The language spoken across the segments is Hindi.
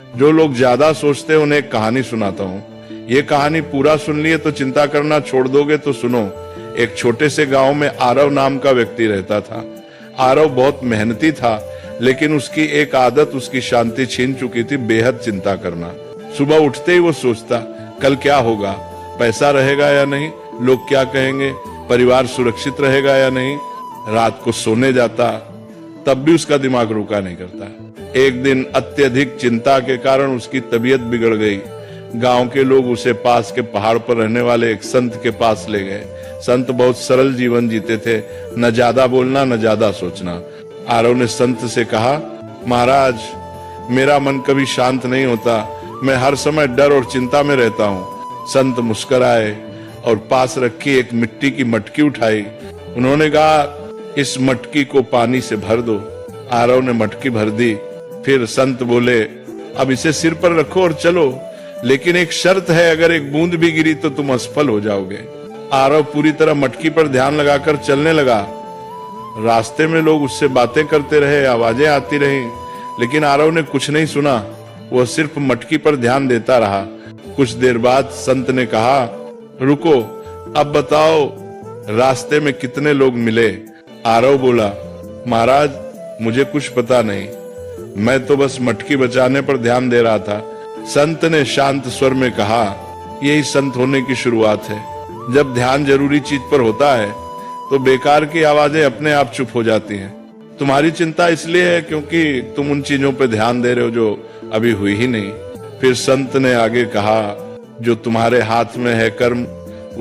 जो लोग ज्यादा सोचते हैं उन्हें एक कहानी सुनाता हूँ। ये कहानी पूरा सुन लिए तो चिंता करना छोड़ दोगे तो सुनो। एक छोटे से गांव में आरव नाम का व्यक्ति रहता था। आरव बहुत मेहनती था, लेकिन उसकी एक आदत उसकी शांति छीन चुकी थी, बेहद चिंता करना। सुबह उठते ही वो सोचता, कल क्या होगा, पैसा रहेगा या नहीं, लोग क्या कहेंगे, परिवार सुरक्षित रहेगा या नहीं। रात को सोने जाता, तब भी उसका दिमाग रुका नहीं करता। एक दिन अत्यधिक चिंता के कारण उसकी तबीयत बिगड़ गई। गांव के लोग उसे पास के पहाड़ पर रहने वाले एक संत के पास ले गए। संत बहुत सरल जीवन जीते थे, न ज्यादा बोलना न ज्यादा सोचना। आरव ने संत से कहा, महाराज, मेरा मन कभी शांत नहीं होता, मैं हर समय डर और चिंता में रहता हूँ। संत मुस्कुराए और पास रखी एक मिट्टी की मटकी उठाई। उन्होंने कहा, इस मटकी को पानी से भर दो। आरव ने मटकी भर दी। फिर संत बोले, अब इसे सिर पर रखो और चलो, लेकिन एक शर्त है, अगर एक बूंद भी गिरी तो तुम असफल हो जाओगे। आरव पूरी तरह मटकी पर ध्यान लगाकर चलने लगा। रास्ते में लोग उससे बातें करते रहे, आवाजें आती रहीं, लेकिन आरव ने कुछ नहीं सुना। वह सिर्फ मटकी पर ध्यान देता रहा। कुछ देर बाद संत ने कहा, रुको, अब बताओ रास्ते में कितने लोग मिले। आरव बोला, महाराज, मुझे कुछ पता नहीं, मैं तो बस मटकी बचाने पर ध्यान दे रहा था। संत ने शांत स्वर में कहा, यही संत होने की शुरुआत है। जब ध्यान जरूरी चीज पर होता है तो बेकार की आवाजें अपने आप चुप हो जाती हैं। तुम्हारी चिंता इसलिए है क्योंकि तुम उन चीजों पर ध्यान दे रहे हो जो अभी हुई ही नहीं। फिर संत ने आगे कहा, जो तुम्हारे हाथ में है कर्म,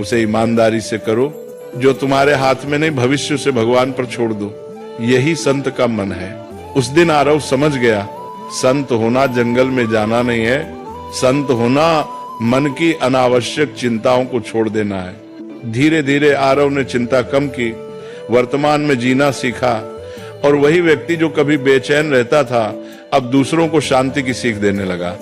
उसे ईमानदारी से करो। जो तुम्हारे हाथ में नहीं, भविष्य से भगवान पर छोड़ दो। यही संत का मन है। उस दिन आरव समझ गया, संत होना जंगल में जाना नहीं है, संत होना मन की अनावश्यक चिंताओं को छोड़ देना है। धीरे धीरे आरव ने चिंता कम की, वर्तमान में जीना सीखा, और वही व्यक्ति जो कभी बेचैन रहता था अब दूसरों को शांति की सीख देने लगा।